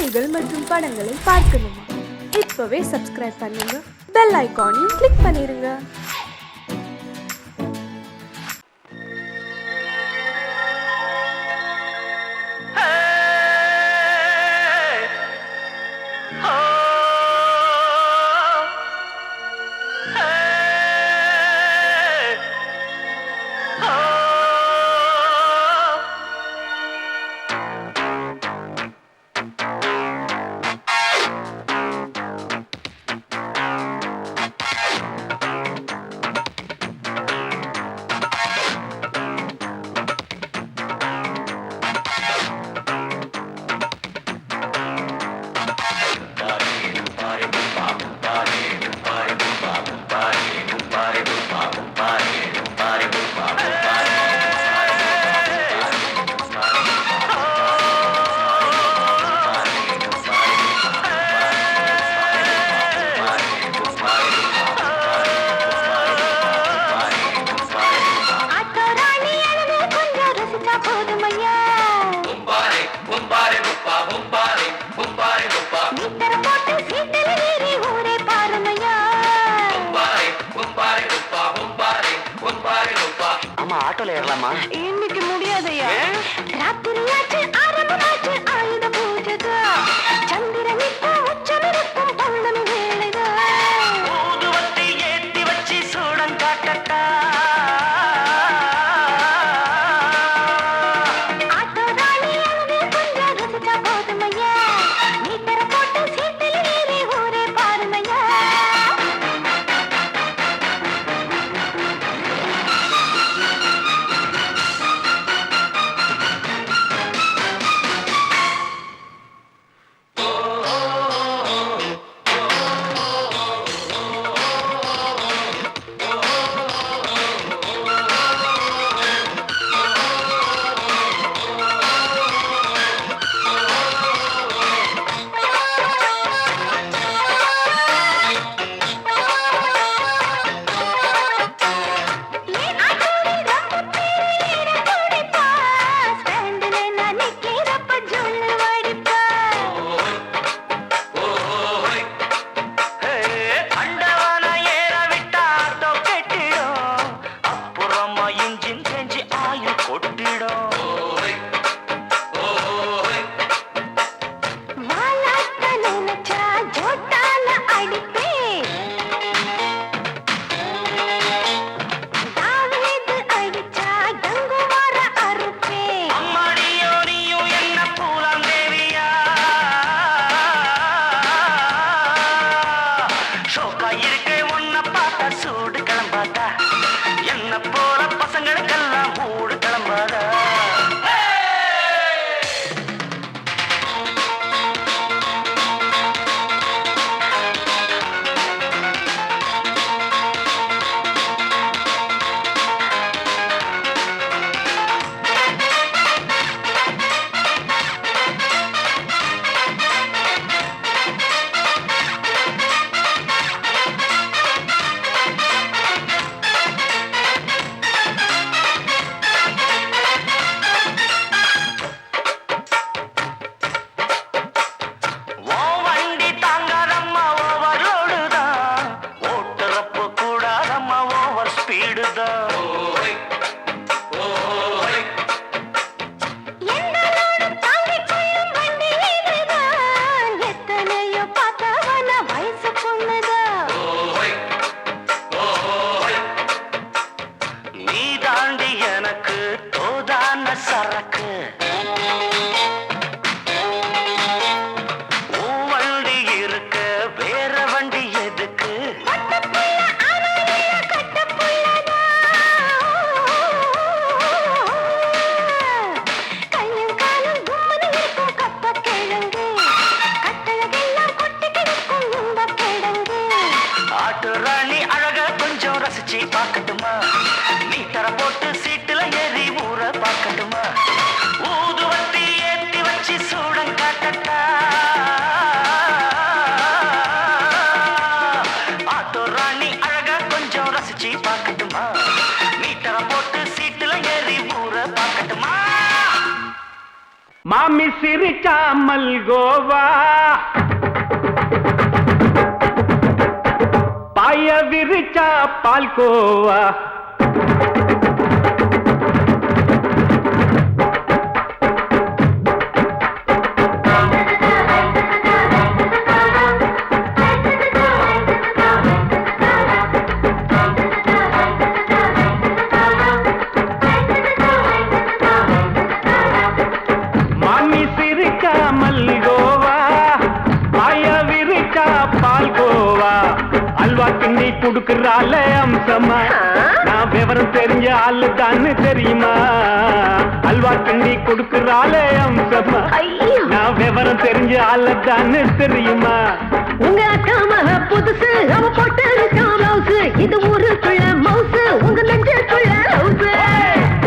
செய்திகள் மற்றும் படங்களை பார்க்கணுமா? இப்பவே சப்ஸ்கிரைப் பண்ணுங்க, பெல் ஐகானையும் கிளிக் பண்ணிருங்க. ஆட்டோல ஏறலாமா? இன்னைக்கு முடியாதையா? ராத்திரியாச்சு ஆரம்பமாச்சு ஆயுத பூஜைதா. சந்திரன் இப்போ உச்சமிருக்கும் பௌர்ணமி வேளைதா. ஊதுவத்தி ஏத்தி வச்சு சூடம் காட்டட்டா. ஆட்டோ ராணி அங்கே கொஞ்சம் ருசிச்சா போதுமையா. மீட்டரை போட்டு சீட்டில் ஏறி ஊரே பாருமையா. சூடு கிளம்பாதா, என்ன போல பசங்களுக்கெல்லாம் மூடு கிளம்பாதா. சரக்கு வண்டி இருக்கு, வேற வண்டி எதுக்கு? ஆட்டு ராணி அழக கொஞ்சம் ரசிச்சு பார்க்கட்டுமா? மீட்டரை போட்டு சீட்டுல ஏறி ஊற பார்க்கட்டுமா? ஊதுவத்தி ஏத்தி வச்சு சூடம் காட்டட்டா. ஆட்டோ ராணி அழக கொஞ்சம் ரசிச்சு பார்க்கட்டுமா? மீட்டரை போட்டு சீட்டுல ஏறி ஊற பார்க்கட்டுமா? மாமி சிரிச்சா மல்கோவா பாய விரிச்சா பால்கோவா கிண்டி குடுக்கறால அம்சமா நான் விவரம் தெரிஞ்ச ஆளு தான்னு தெரியுமா அல்வா கிண்டி குடுக்கறால அம்சமா நான் விவரம் தெரிஞ்ச ஆளு தான்னு தெரியுமா உங்க அக்காம புதுசு அவ போட்டு மவுசு இது ஊருக்குள்ள மவுசு உங்க நெஞ்சுக்குள்ள ஹவுசு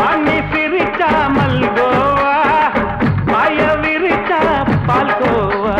பாண்டி சிரிச்சா மல்கோவா பாய விரிச்சா பால்கோவா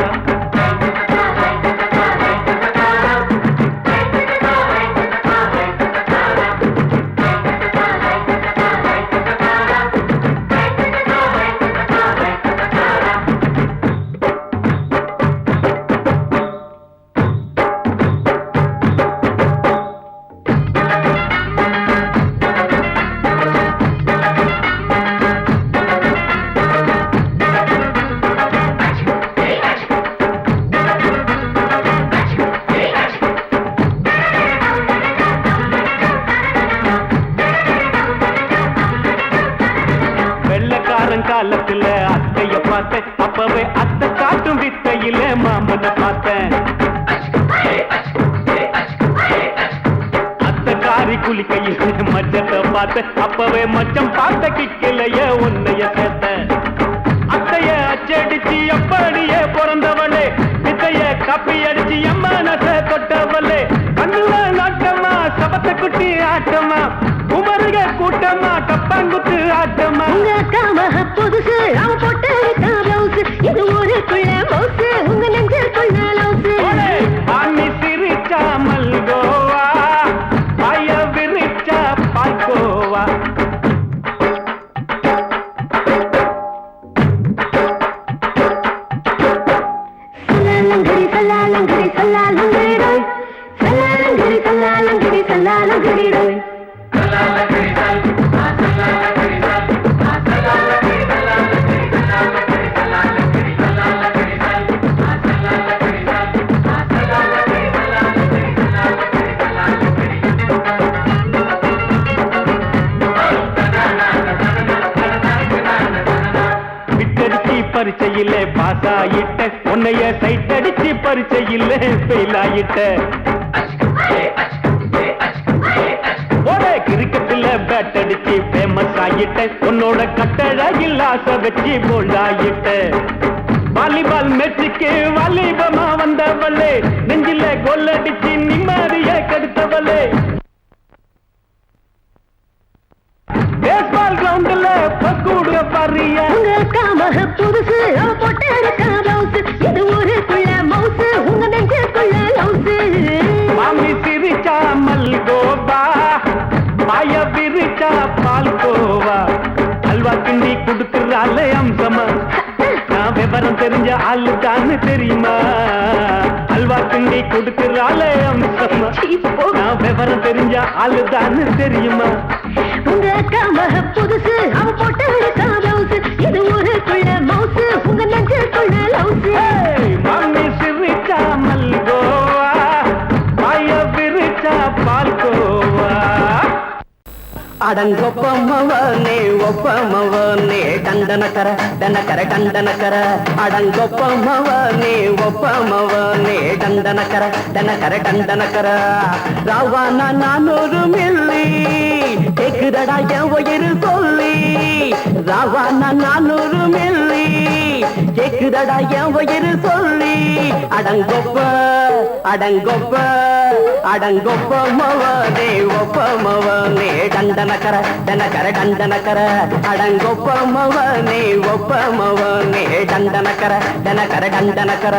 காலத்துல அத்தைய பார்த்தேன் அப்பவே அத்தை காட்டும் வித்தையில மாமனை பார்த்தேன் அத்தை காரி குளிக்கையில் மச்சத்தை பார்த்தேன் அப்பவே மச்சம் பார்த்த கிக்கலைய உன்னைய சேர்த்த அத்தைய அச்சடிச்சு அப்படியே பிறந்தவளே வித்தைய கப்பி அடிச்சு எம்மனச தொட்டவளே கண்ணுல நாட்டமா சபத்தை குட்டி ஆட்டமா உமருக கூட்டமா கப்பாங்குத்து ஆட்டமா புதுசு அவ போட்டு மவுசு இது ஊருக்குள்ள மவுசு உங்க நெஞ்சுக்குள்ள லவுசு பாண்டி சிரிச்சா மல்கோவா பாய விரிச்சா பால்கோவா சல்லாலங்கடி சல்லாலங்கடி சல்லாலங்கடி டோய் சல்லாலங்கடி சல்லாலங்கடி சல்லாலங்கடி டோய் பரிச்சையிலே பாஸ் ஆயிட்ட உன்னைய சைட் அடிச்சு பரிச்சையிலே ஃபெயில் ஆயிட்ட கிரிக்கெட்ல பேட் அடிச்சு ஃபேமஸ் ஆயிட்ட உன்னோட கட்டழகில் ஆசை வச்சு போல்ட் ஆயிட்ட வாலிபால் மேட்சுக்கு வாலிபமா வந்தவளே நெஞ்சில கோல் அடிச்சு நிம்மதிய கெடுத்தவளே பேஸ்பால் கிரவுண்ட்ல பக்கூடுற பாரியா புதுசு அவ போட்டு மவுசு இது ஊருக்குள்ள மவுசு உங்க நெஞ்சுக்குள்ள லவுசு மாமி சிரிச்சா மல்கோவா பாய விரிச்சா பால்கோவா அல்வா கிண்டி குடுக்கறால அம்சமா நான் விவரம் தெரிஞ்ச ஆளு தான்னு தெரியுமா அல்வா கிண்டி குடுக்கறால அம்சமா நான் விவரம் தெரிஞ்ச ஆளு தான்னு தெரியுமா உங்க அக்காம புதுசு அவ போட்டு மவுசு இது ஊருக்குள்ள மவுசு உங்க நெஞ்சுக்குள்ள லவுசு மாமி சிரிச்சா மல்கோவா பாய விரிச்சா பால்கோவா அடங்கொப்பமவனே ஒப்பமவனே டண்டனக்கர டனக்கர டண்டனக்கர அடங்கொப்பமவனே ஒப்பமவனே டண்டனக்கர டனக்கர டண்டனக்கர ராவான 400 மில்லி கேக்குதடா என் உயிர் சொல்லி ராவான 400 மில்லி கேக்குதடா என் உயிர் சொல்லி அடங்கொப்ப அடங்கொப்ப அடங்கொப்பமவனே ஒப்பமவனே டண்டனக்கர டனக்கர டண்டனக்கர அடங்கொப்பமவனே ஒப்பமவனே டண்டனக்கர டனக்கர டண்டனக்கர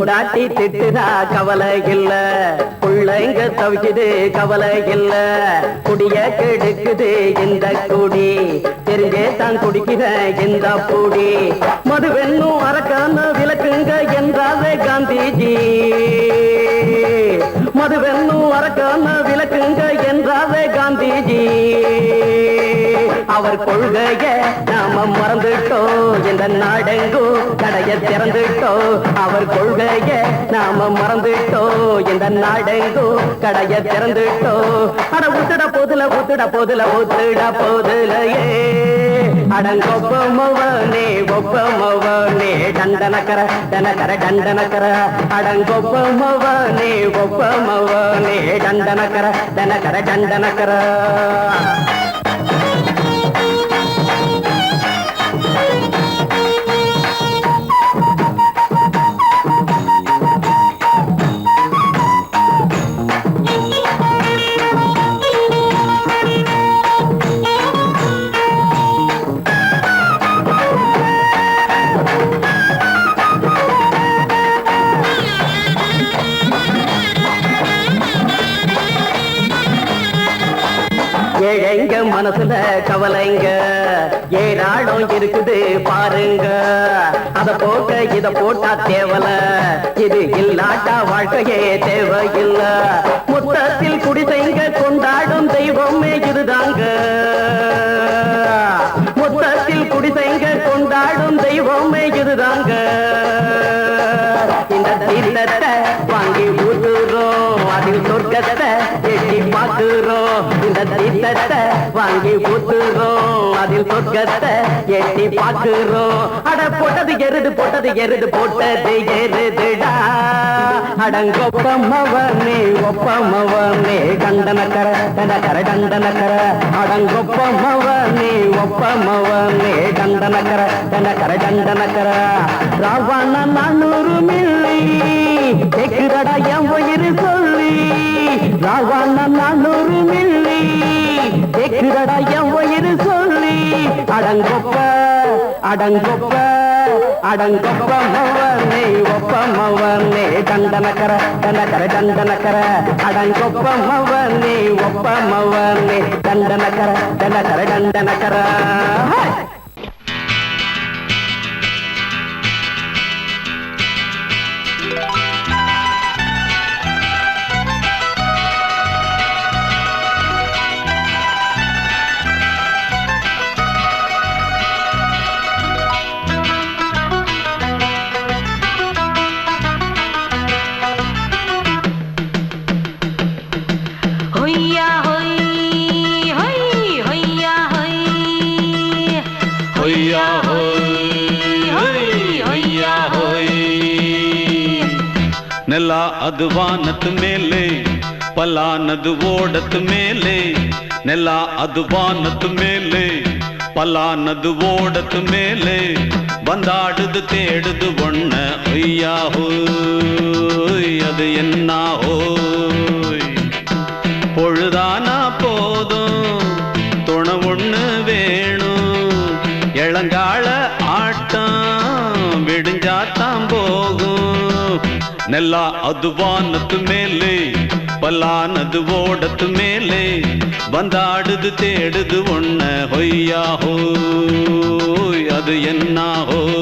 பொண்டாட்டி திட்டுதா கவலை இல்ல, புள்ளைங்க தவிக்குது கவலை இல்ல, குடிய கெடுக்குது இந்த குடி, தெரிஞ்சே தான் குடிக்கிற இந்த பூடி, மதுவென்னும் அரக்கான விளக்குங்க என்றாவே காந்திஜி, மதுவென்னும் அரக்கான விளக்குங்க என்றாவே காந்திஜி. அவர் கொள்கைய நாம மறந்துட்டோம், இந்த நாடெங்கும் கடைய திறந்துட்டோம். அவர் கொள்கைய நாம மறந்துட்டோம், இந்த நாடெங்கும் கடைய திறந்துட்டோம். அட ஊத்துட போதுல ஊத்துட போதுல ஊத்துட போதுலையே, அடங்கொப்பமவனே ஒப்பமவனே டண்டனக்கர டனக்கர டண்டனக்கர, அடங்கொப்பமவனே ஒப்பமவனே டண்டனக்கர டனக்கர டண்டனக்கர. ஏழைங்க மனசுல கவலைங்க ஏராளம் இருக்குது பாருங்க, அத போக்க இத போட்டா தேவல, இது இல்லாட்டா வாழ்க்கையே தேவையில்ல. மொத்தத்தில் குடிசைங்க கொண்டாடும் தெய்வமே இதுதாங்க, மொத்தத்தில் குடிசைங்க கொண்டாடும் தெய்வமே இதுதாங்க. இந்த தீர்த்தத்தை வாங்கி ஊத்துறோம், அதில் சொர்க்கத்தை எட்டி பார்க்கிறோம். இந்த தீர்த்தத்தை வாங்கி ஊத்துறோம், அதில் சொர்க்கத்தை எட்டி பார்க்கிறோம். அட போட்டது எருது போட்டது எருது போட்டது எருதுடா, அடங்கொப்பமவனே ஒப்பமவனே டண்டனக்கர டனக்கர டண்டனக்கர, அடங்கொப்பமவனே ஒப்பமவனே டண்டனக்கர டனக்கர டண்டனக்கர. ராவண 400 மில்லி கேக்குதடா என் உயிர் சொல்லி, ராவண 400 மில்லி கேக்குதடா என் உயிர் சொல்லி, அடங்கொப்ப அடங்கொப்ப அடங்கொப்பமவனே ஒப்பமவனே டண்டனக்கர டனக்கர டண்டனக்கர, அடங்கொப்பமவனே ஒப்பமவனே டண்டனக்கர டனக்கர டண்டனக்கர. ஹொய்யா ஹொய் ஹொய் ஹொய்யா ஹொய் ஹொய்யா ஹொய் ஹொய்யா ஹொய். ನೆಲ ಅದು ವಾನದ ಮೇಲೆ, ಪಲಾನದು ಓಡದ ಮೇಲೆ, ನೆಲ ಅದು ವಾನದ ಮೇಲೆ, ಪಲಾನದು ಓಡದ ಮೇಲೆ, ಬಂದಾಡುದು தேடுது ஒண்ண ஒய்யா ஹோய், அது என்ன ஹோய். பொழுதானா போதும் துணை ஒண்ணு வேணும், இளங்கால ஆட்டம் விடுஞ்சாத்தான் போகும். ನೆಲ ಅದು ವಾನದ ಮೇಲೆ, ಪಲಾನದು ಓಡದ ಮೇಲೆ, ಬಂದಾಡುದು தேடுது ஒண்ண ஒய்யா ஹோய், அது என்ன ஹோய்.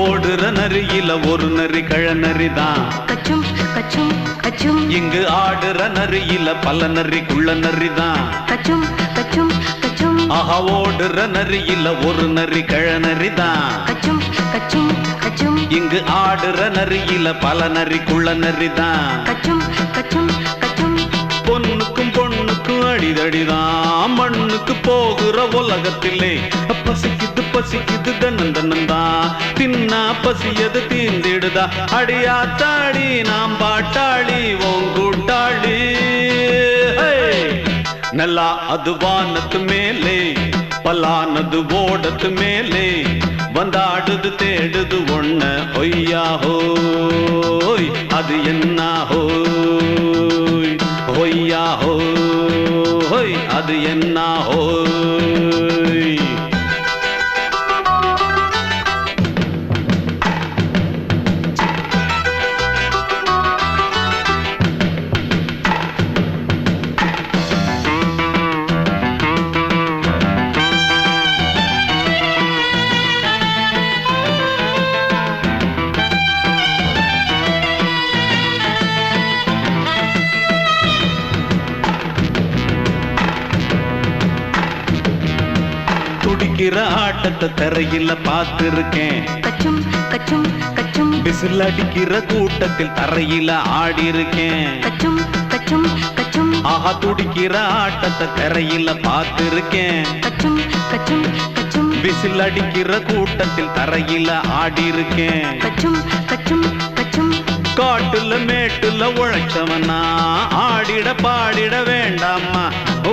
ஓடுற நரியில ஒரு நரி கழநரிதான், கச்சும் கச்சும் கச்சும். இங்கு ஆடுற நரியில பல நரி குள்ள நரிதான், கச்சும் கச்சும் கச்சும். ஆஹா ஓடுற நரியில ஒரு நரி கழநரிதான், கச்சும் கச்சும் கச்சும். இங்கு ஆடுற நரியில பல நரி குள்ள நரிதான். கச்சும் கச்சும் கச்சும். பொண்ணுக்கும் பொண்ணுக்கும் அடி அடிதடிதான் மண்ணுக்கு போகிற உலகத்திலே பசிக்குது பசிக்குது தன்னந்தனந்தான் தின்னா பசியது தீந்திடுதா அடியாத்தாடி நாம் பாட்டாளி ஓங்கூட்டாளி நல்லா அது வானத்து மேலே பலானது ஓடத்து மேலே வந்தாடுது தேடுது ஒண்ண ஒய்யா ஹோய் அது என்ன ஹோய் ஒய்யா ஹோய் அது என்ன ஹோய் துடிக்கிற ஆட்டத்தை தரையில பார்த்திருக்கேன் கச்சும் கச்சும் கச்சும் விசில் அடிக்கிற கூட்டத்தில் தரையில ஆடி இருக்கேன் கச்சும் கச்சும் கச்சும் ஆஹா துடிக்கிற ஆட்டத்தை தரையில பார்த்திருக்கேன் கச்சும் கச்சும் கச்சும் விசில் அடிக்கிற கூட்டத்தில் தரையில ஆடி இருக்கேன் கச்சும் கச்சும் கச்சும் காட்டுல மேட்டுல உழைச்சவனா ஆடிட பாடிட வேண்டாமா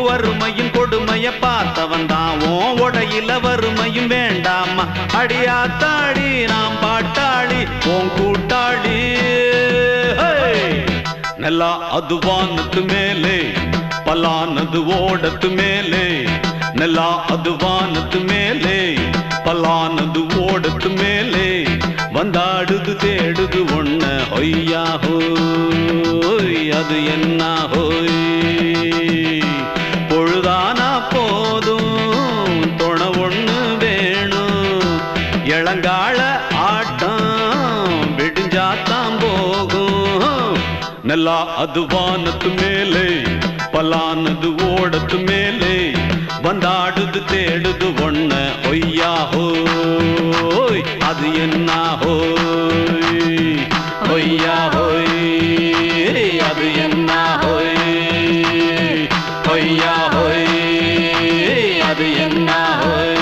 வறுமையின் கொடுமைய பார்த்தவன் தான் உடையில வறுமையும் வேண்டாமா அடியாத்தாடி நாம் பாட்டாளி உன் கூட்டாளி நல்லா அது வானத்து மேலே பலானது ஓடத்து மேலே நல்லா அது வானத்து மேலே பலானது ஓடத்து மேலே வந்தாடுது தேடுது ஒண்ண ஒய்யா ஹோய் அது என்ன ஹோய் பொழுதானா போதும் துணை ஒண்ணு வேணும் இளங்கால ஆட்டம் விடிஞ்சாத்தான் போகும் நல்லா அது வானத்து மேலே பலானது ஓடத்து மேலே வந்தாடுது தேடுது ஒண்ண ஒய்யா ஹோய் அது என்ன ஹோய் ஒய்யா ஹோய் அது என்ன ஹோய் ஒய்யா ஹோய் அது என்ன ஹோய்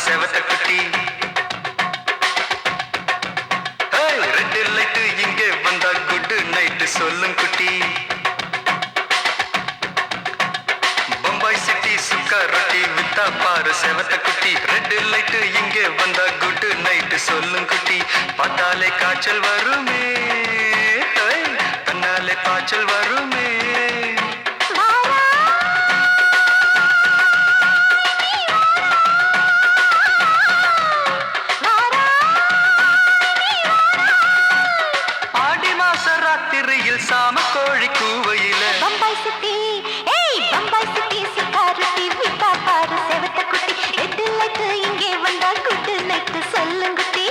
செவத்த குட்டி ரெண்டு லைட்டு இங்கே வந்தா குட் நைட்டு சொல்லும் குட்டி பம்பாய் சிட்டி சுக்கா ரொட்டி வித்தா பாரு செவத்த குட்டி ரெண்டு லைட்டு இங்கே வந்தா குட் நைட்டு சொல்லும் குட்டி பார்த்தாலே காய்ச்சல் வருமே தன்னாலே பாய்ச்சல் வருமே சாம கோழி கூவையில பம்பாய் சிட்டி பம்பாய் சிட்டி சிக்காரட்டி விட்டா பாரு செவத்த குட்டி ரெட்டு லைட்டு இங்கே வந்தா குட் நைட்டு சொல்லுங்க குட்டி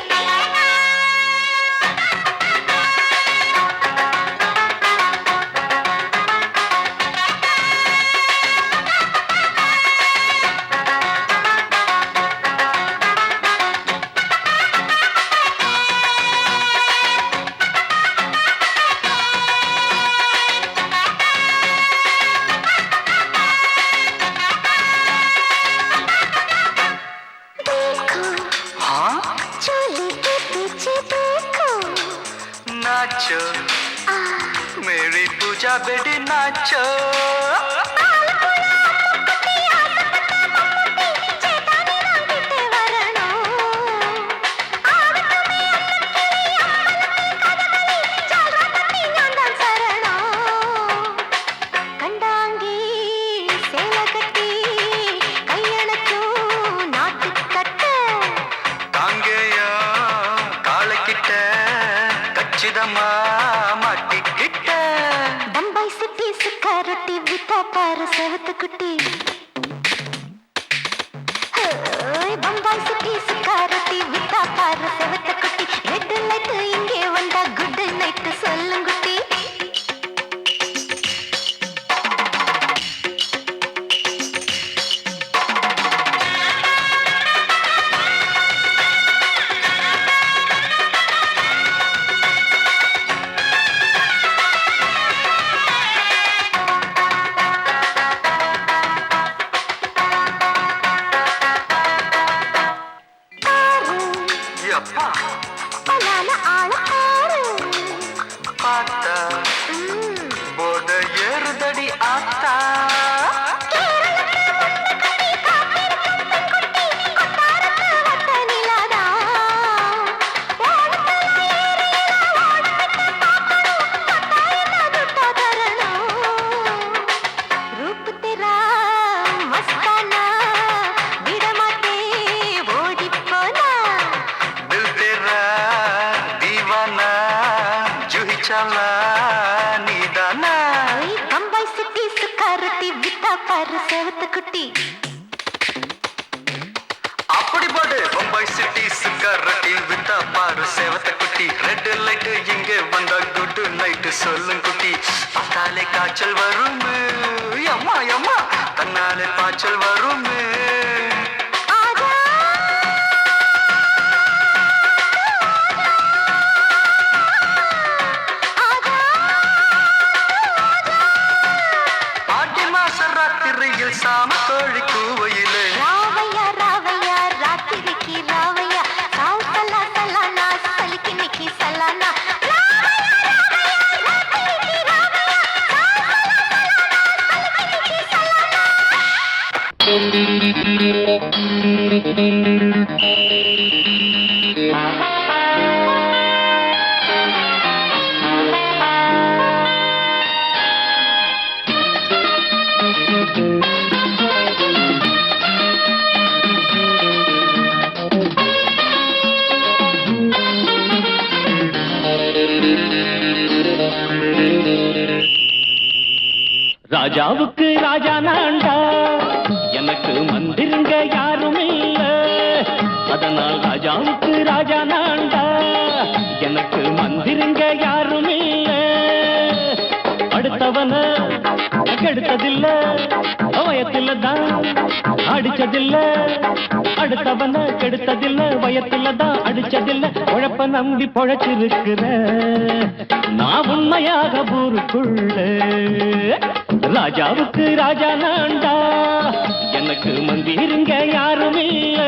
नाचो मेरी पूजा बेटी नाचो கண்டாங்கி சேல கட்டி கையணக்கும் ஏமா மாட்டிக்கிட்ட பம்பாய் சிட்டி சுக்கா ரொட்டி வித்தா பாரு செவத்து குட்டி பம்பாய் சிட்டி சுக்கா ரொட்டி வித்தா பாரு செவத்து குட்டி ரெட் லைட் இங்கே வந்தா குட் நைட் சொல்லுங்குட்டி அப்பா பலான ஆள ஆறு பார்த்தா போத ஏறுதடி ஆத்தா குட்டி அப்படி போடு பம்பாய் சிட்டி சுக்கரட்டி வித்தா பாரு சேவத்த குட்டி ரெட் லைட் இங்கே வந்தா குட் நைட் சொல்லும் குட்டி பார்த்தாலே காய்ச்சல் வரும் அம்மா அம்மா தன்னாலே பாய்ச்சல் வரும் சாம கோழி கூவையிலே ராவையா ராவையா ராத்திரிக்கு ராவையா சாவு சல்லா சல்லானா சலிக்கு நிக்கி சல்லானா ராஜாவுக்கு ராஜா நான்டா எனக்கு மந்திருங்க யாரும் இல்ல அதனால் ராஜாவுக்கு ராஜா நான்டா எனக்கு மந்திருங்க யாரும் இல்ல அடுத்தவன கெடுத்ததில்ல வயத்துல தான் அடிச்சதில்ல அடுத்தவன கெடுத்ததில்ல வயத்துல தான் அடிச்சதில்ல உழப்ப நம்பி பொழைச்சிருக்கிற நான் உண்மையாக ஊருக்குள்ள ராஜாவுக்கு ராஜா நான்டா எனக்கு மந்திருங்க யாரும் இல்ல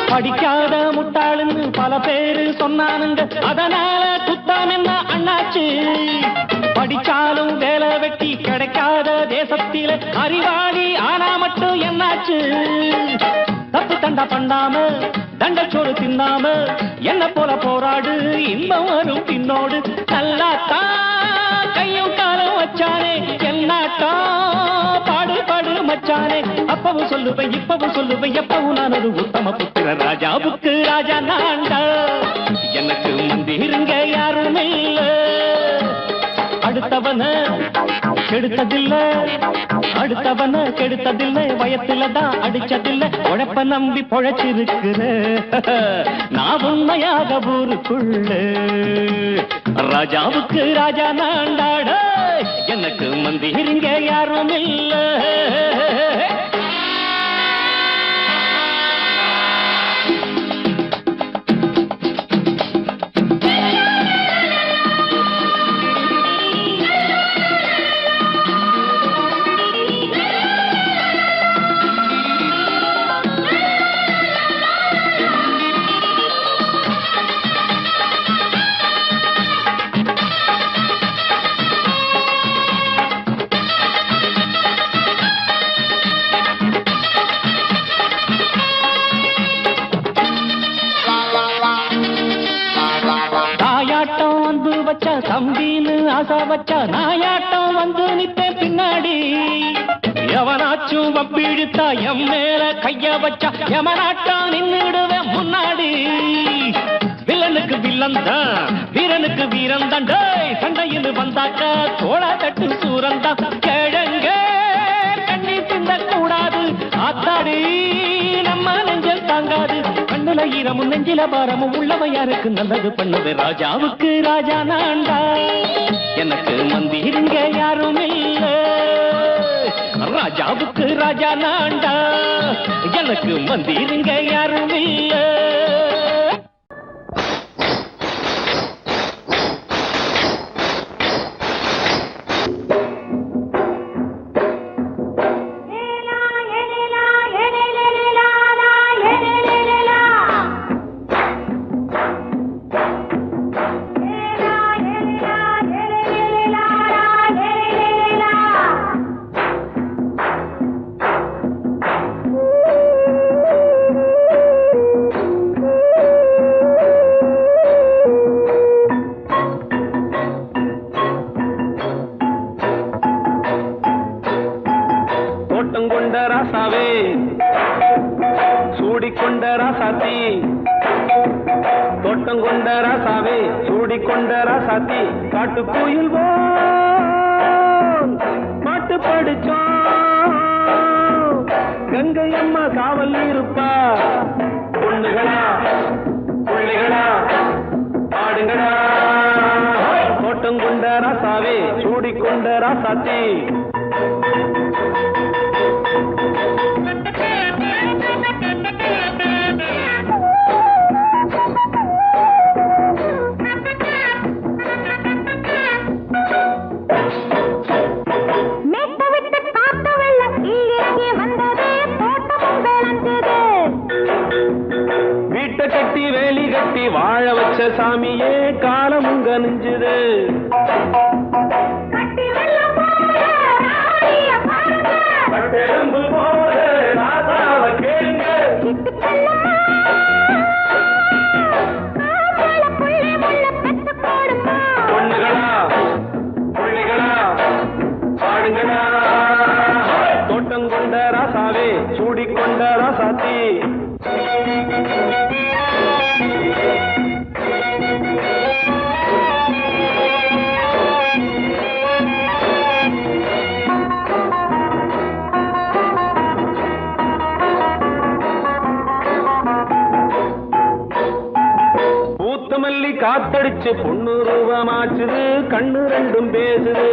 படிக்காத முட்டாளுன்னு பல பேரு சொன்னானுங்க அதனால குத்தாம் என்ன அண்ணாச்சு படிச்சாலும் வேலை வெட்டி கிடைக்காத தேசத்தில அறிவாளி ஆனா மட்டும் என்னாச்சு தப்பு தண்டா பண்ணாம தண்டச்சோறு தின்னாம என்ன போல போராடு இன்பம் வரும் பின்னோடு நல்லாத்தான் கையும் காலம் வச்சானே என்னாட்டா பாடு பாடு மச்சானே அப்பவும் சொல்லுவேன் இப்பவும் சொல்லுவேன் எப்பவும் நான் ஒரு உத்தம புத்திர ராஜாவுக்கு ராஜா நான்டா எனக்கு மந்திருங்க யாரும் இல்ல அடுத்தவன கெடுத்ததில்ல அடுத்தவன கெடுத்ததில்ல வயத்துல தான் அடிச்சதில்ல உழைப்ப நம்பி பொழைச்சிருக்கிற நான் உண்மையாக ஊருக்குள்ள ராஜாவுக்கு ராஜா நான்டாட எனக்கு மந்திருங்க யாரும் இல்ல வச்சா தம்பின்னு ஆசா வச்சா நாயாட்டம் வந்து நிப்பேன் பின்னாடி எவனாச்சும் வப்பிழுத்தா எம் மேல கைய வச்சா எவனாட்டம் நின்னுடுவேன் முன்னாடி வில்லனுக்கு வில்லன் தான் வீரனுக்கு வீரன் தான் சண்டையில் வந்தாக்க தோள தட்டு சூரன் தான் கிழங்க கண்ணி திந்த கூடாது ஆத்தாடி நம்ம நெஞ்சல் தாங்காது கண்ணுல ஈரமும் நெஞ்சில பாரமும் உள்ளவ யாருக்கு நல்லது பண்ணுது ராஜாவுக்கு ராஜா நான்டா எனக்கு மந்திருங்க யாரும் இல்ல ராஜாவுக்கு ராஜா நான்டா எனக்கு மந்திருங்க யாரும் இல்ல காட்டுக்குயில் பாட்டு படிச்சோம் கங்கை அம்மா காவல் இருப்பா பொண்ணுகளா பிள்ளைகளா ஆடுங்களா தோட்டம் கொண்ட ராசாவே சூடிக்கொண்ட ராசாத்தி வாழ வச்ச சாமியே காலமுங்க நெஞ்சுது பொண்ணுகளா பிள்ளைகளா பாடுங்களா தோட்டம் கொண்ட ராசாவே சூடிக்கொண்ட ராசாத்தி காத்தடிச்சு பொண்ணு ரூபமாச்சுது கண்ணு ரெண்டும் பேசுது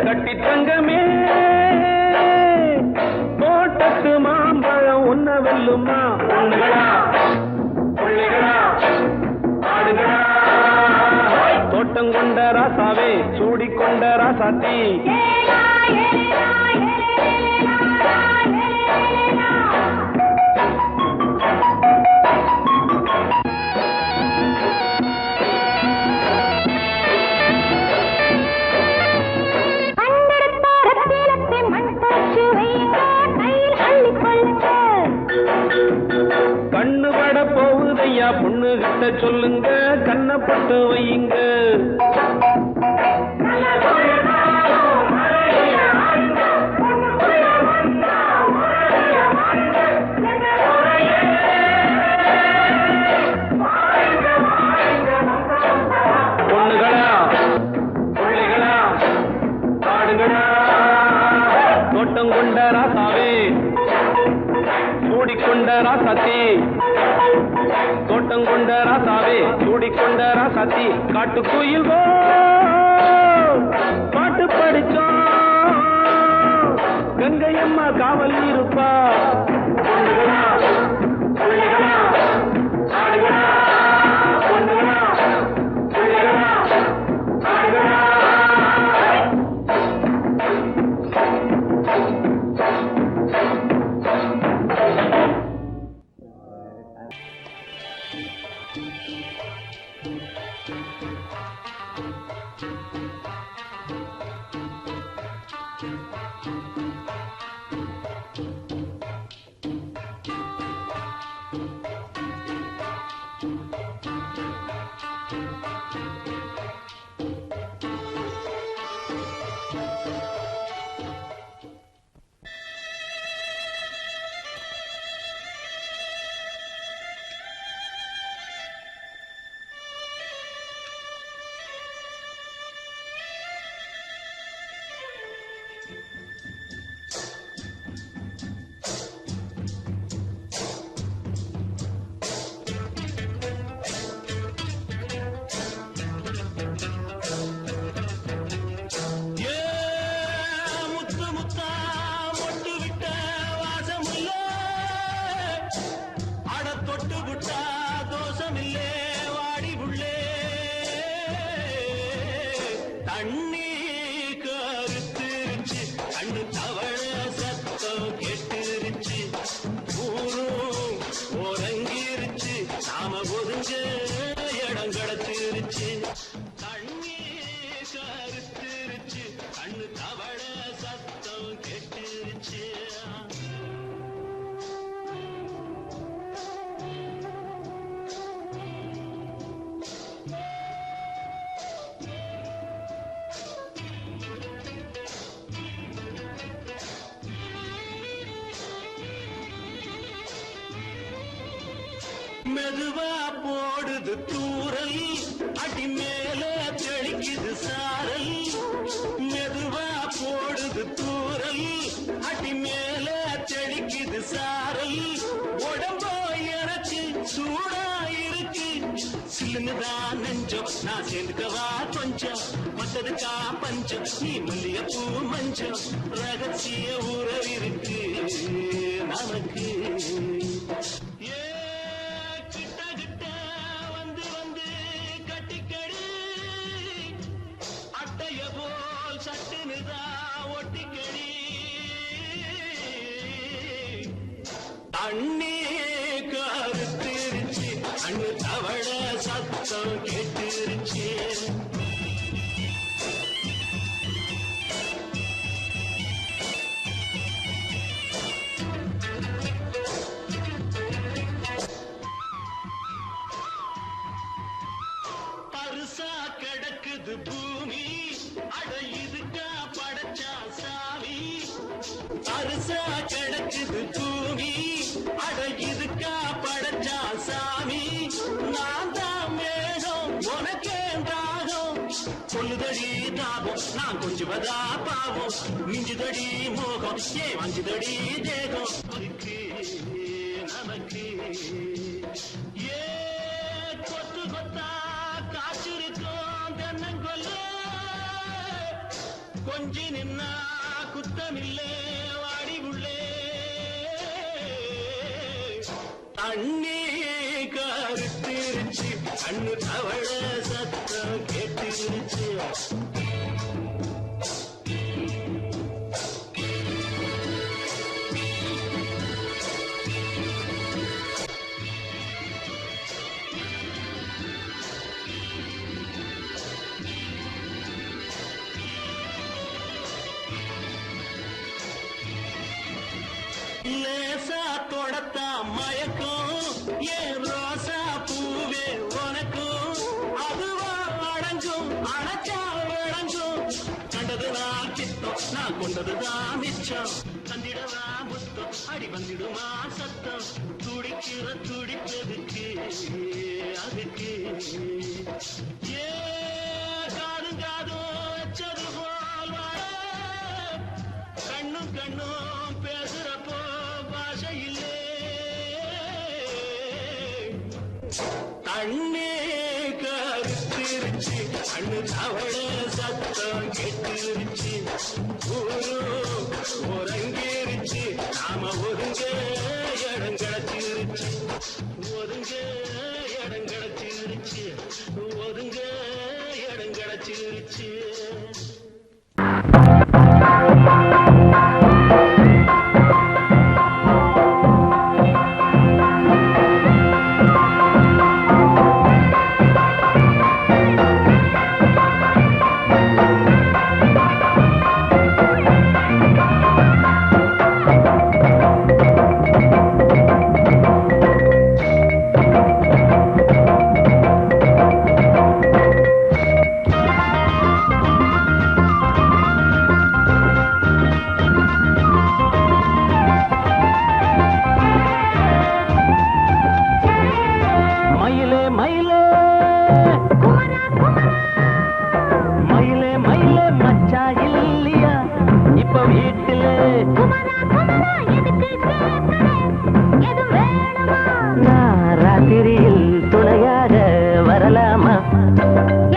கட்டி தங்கமே தோட்டத்து மாம்பழம் உன்ன வெல்லுமா பொண்ணுகளா பிள்ளைகளா ஆடுகளா தோட்டம் கொண்ட ராசாவே சூடிக்கொண்ட ராசாத்தி கண்ணு பட போகுதையா பொண்ணு கிட்ட சொல்லுங்க கண்ணப்பட்டு வையுங்க பொண்ணுகளா பிள்ளைகளா ஆடுகளா தோட்டம் கொண்ட ராசாவே சூடிக்கொண்ட ராசாத்தி தோட்டம் கொண்ட ராசாவே சூடிக்கொண்ட ராசாத்தி காட்டுக்குயில் பாட்டு படிச்சோம் கங்கை அம்மா காவல் இருப்பா பொண்ணுகளா பிள்ளைகளா ஆடுகளா பொண்ணுகளா பிள்ளைகளா ஆடுகளா மெதுவா போடுது தூரல் அடி மேல தெளிக்குது சாரல் மெதுவா போடுது தூரல் அடி மேல தெளிக்குது சாரல் உடம்போ எனக்கு சூடா இருக்கு சில்லுதான் நெஞ்சம் நான் சேர்ந்துக்கவா கொஞ்சம் மத்ததுக்கா பஞ்சம் நீ மல்லிகைப்பூ மஞ்சம் ரகசிய உறவிருக்கு நமக்கு அண்ணே கருத்திருச்சு அண்ணு தவள சத்தம் கேட்டுருச்சு பரிசா கிடக்குது பூமி அட இதுக்கா படைச்சா சாமி பரிசா கிடக்குது பூமி அட இதுக்கா படைச்சா சாமி நான் தான் மேகம் உனக்கே தாகம் சொல்லுதடி தாபம் நான் கொஞ்சுவதா பாவம் மிஞ்சுதடி மோகம் ஏன் வஞ்சுதடி தேகம் இருக்கு நமக்கு ஏ கொத்து கொத்தா காய்ச்சிருக்கோம் தென்னங்கொல்ல கொஞ்சி நின்னா குத்தமில்லே வாடி உள்ளே அண்ணே கருத்திருச்சு அண்ணு தவள சத்தம் கேட்டுருச்சு லேசா தொடத்தா மயக்கும் ஏன் ரோசா பூவே உனக்கும் அதுவா அடைஞ்சும் அணைச்சா விளைஞ்சும் கண்டது நான் சித்தம் நான் கொண்டதுதான் மிச்சம் தந்திடவா புத்தம் அடி வந்திடுமா சத்தம் துடிக்கிற துடிப்பதுக்கு அதுக்கு ஏ காதும் காதும் வச்சது போல் வாழ கண்ணும் கண்ணும் பேசுறப்போ பாஷை இல்லே தண்ணே கருத்திருச்சு அண்ணு தவள சத்தம் கெட்டிருச்சு ஊரு உறங்கிருச்சு நாம ஒதுங்க இடம் கிடச்சிருச்சு ஒதுங்க இடம் கிடச்சிருச்சு ஒதுங்க இடம் கிடச்சிருச்சு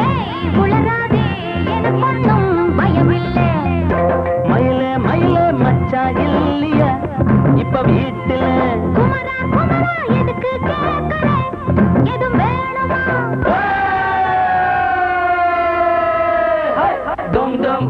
ஏய் உளராதே எனக்கொன்னும் பயமில்லை மயிலே மயிலே மச்சா இல்லையா இப்ப வீட்டுல குமரா குமரா எதுக்கு கேட்கற எது வேணுமா டும் டும்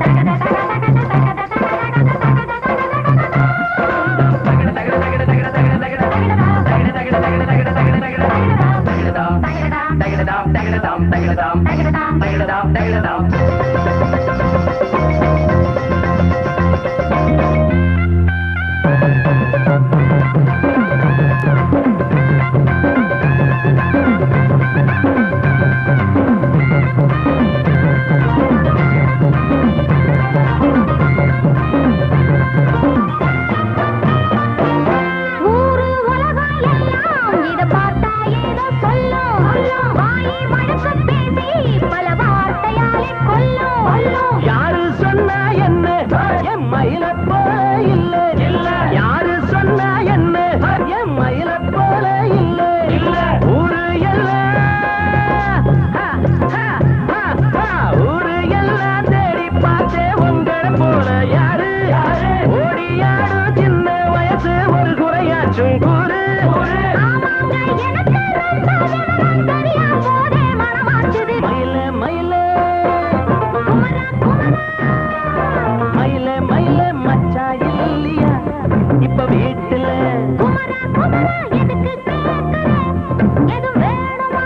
ஊரு உலகம் எல்லாம் இத பார்த்தா ஏதோ சொல்லும் வாயை மடக்க பேசி பல வார்த்தையாலே கொல்லும் யாரு சொன்னா என்ன என் மயில போல இல்ல யாரு சொன்னா என்ன என் மயில போல இல்ல ஊரு எல்லாம் ஊரு எல்லாம் தேடி பார்த்தே உங்களை போல யாரு ஓடியாடும் சின்ன வயசு ஒரு குறையாச்சும் கூறு ஆமாங்க எனக்கு ரொம்ப விவரம் தெரியாம போதே மனமாச்சுது மயில மயில குமரா குமரா மயில மயில மச்சா இல்லையா இப்ப வீட்டுல குமரா குமரா எதுக்கு கேட்கற எது வேணுமா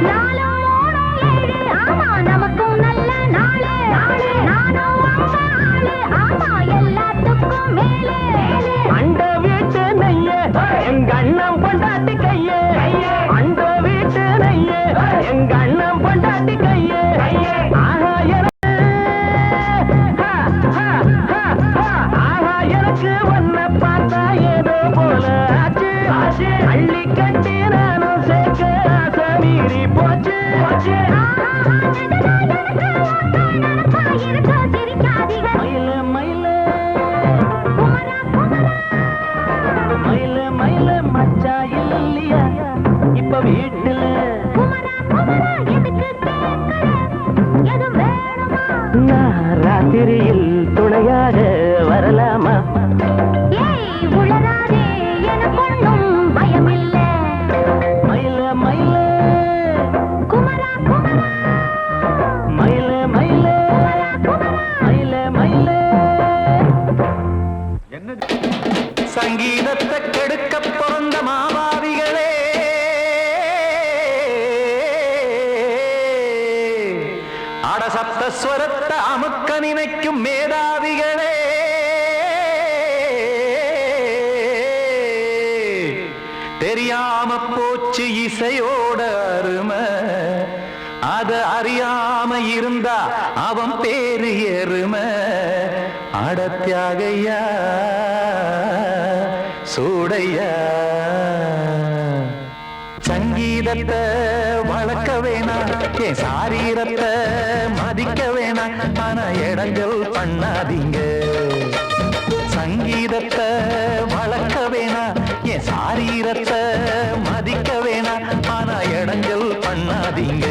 நாளும் மூணும் ஏழு ஆமா நமக்கும் நல்ல நாளு நானும் அம்மா ஆளு ஆமா எல்லாத்துக்கும் மேலே அண்ட வீட்டு நெய்ய எங்க அண்ணன் பொண்டாட்டி கையே அண்ட வீட்டு நெய்ய எங்க அண்ணன் பொண்டாட்டி கையே ஆஹா எனக்கு ஒன்ன பார்த்தா ஏதோ போல ஆச்சு அள்ளி கட்டி நானும் சேர்க்க ஆசை மீறி போச்சு மயில மயில மயில மயில மச்சா இல்லையா இப்ப வீட்டுல நான் ராத்திரியில் துணையாக வரலாமா மயில மயில மயில மயில மயில மயில சங்கீதத்தை கெடுக்க பிறந்த மாவாதிகளே அடசப்தஸ்வரத்தை அமுக்க நினைக்கும் மேதாவிகளே தெரியாம போச்சு இசையோட அருமை அது அறியாம இருந்தா அவன் பேரு எருமை அடத்தியாகையா சூடையா சங்கீதத்தை வளர்க்க வேணாம் என் சாரீரத்தை மதிக்க வேணாம் ஆனா இடங்கள் பண்ணாதீங்க சங்கீதத்தை வளர்க்க வேணாம் என் சாரீரத்தை மதிக்க வேணாம் ஆனா இடங்கள் பண்ணாதீங்க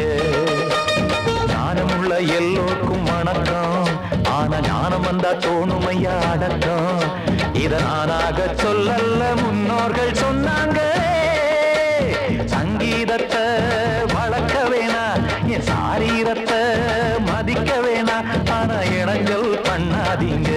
ஞானமுள்ள எல்லோருக்கும் வணக்கம் ஆனா ஞானம் வந்தா தோணுமையா அடக்கம் இத நானாக சொல்லல்ல முன்னோர்கள் சொன்னாங்க சங்கீதத்தை வளர்க்க வேணா என் சாரீரத்தை மதிக்க வேணா ஆனா இடங்கள் பண்ணாதீங்க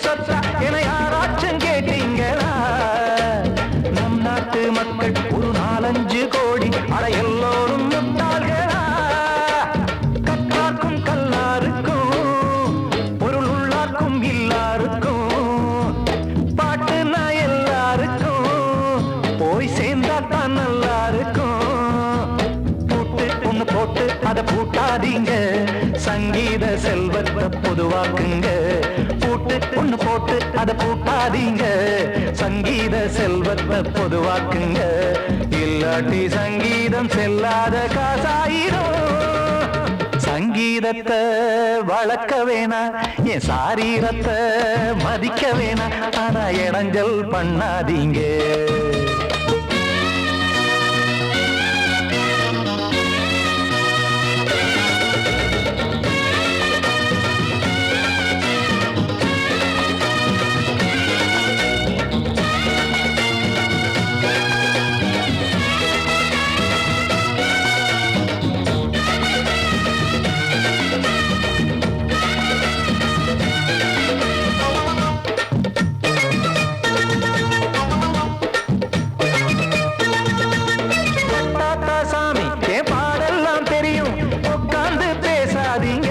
சொத்தா என யாராச்சும் கேட்டீங்களா? நம் நாட்டு மக்கள் ஒரு 4-5 கோடி, அட எல்லோரும் முட்டாள்களா? கற்றார்க்கும் கல்லாருக்கும் பொருள் உள்ளார்க்கும் இல்லாருக்கும் பாட்டுனா எல்லாருக்கும் போய் சேர்ந்தா தான் நல்லா இருக்கும். பூட்டு ஒண்ணு போட்டு அதை பூட்டாதீங்க, சங்கீத செல்வத்தை பொதுவாக்குங்க. பூட்டு ஒண்ணு போட்டு அதை பூட்டாதீங்க, சங்கீத செல்வத்தை பொதுவாக்குங்க. இல்லாட்டி சங்கீதம் செல்லாத காசாயிரும். சங்கீதத்தை வளர்க்க வேணா, என் சாரீரத்தை மதிக்க வேணா, ஆனா இடைஞ்சல் பண்ணாதீங்க. சாமி என் பாடெல்லாம் தெரியும், உட்கார்ந்து பேசாதீங்க.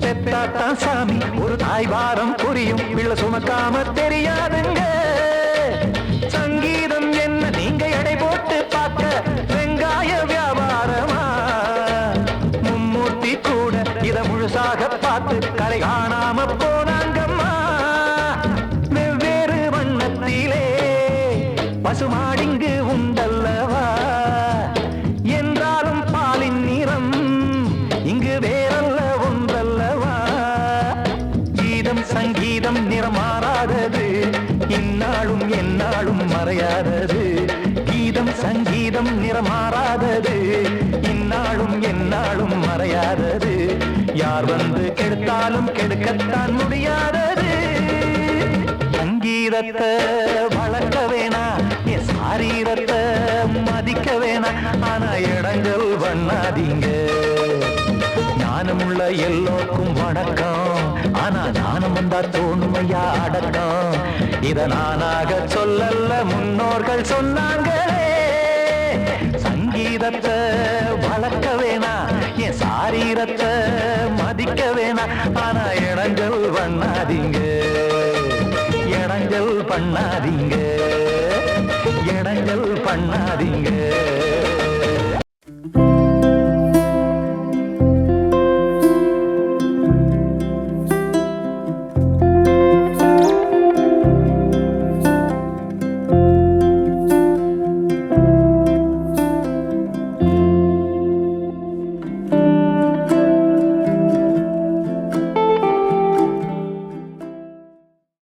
பெத்தாத்தா சாமி ஒரு தாய் வாரம் புரியும், பிள்ளை சுமக்காம தெரியாதுங்க. சங்கீதம் என்ன நீங்க எடை போட்டு பார்க்க வெங்காய வியாபாரமா? மும்மூர்த்தி கூட இத முழுசாக பார்த்து கரை காணாம போனாங்கம்மா. வெவ்வேறு வண்ணத்திலே பசுமாடிங்கு உண்டல்லவா, என்றாலும் பாலின் நிறம் இங்கு வேறல்ல ஒன்றல்லவா. கீதம் சங்கீதம் நிறம் மாறாதது, இந்நாளும் எந்நாளும் மறையாதது. கீதம் சங்கீதம் நிறம் மாறாதது, இந்நாளும் எந்நாளும் மறையாதது. யார் வந்து கெடுத்தாலும் கெடுக்கத்தான் முடியாதது. சங்கீதத்தை வளர்க்க வேணா, என் சாரீரத்தை மதிக்க வேணா, ஆனா இடங்கள் பண்ணாதீங்க. ஞானமுள்ள எல்லோருக்கும் வணக்கம், ஆனா ஞானம் வந்தா தோணுமையா அடக்கம். இத நானாக சொல்லல்ல, முன்னோர்கள் சொன்னாங்களே. சங்கீதத்தை வளர்க்க வேணா, என் சாரீரத்தை மதிக்க வேணா, ஆனா இடங்கள் பண்ணாதீங்க. இடங்கள் பண்ணாதீங்க, இடங்கள் பண்ணாதீங்க.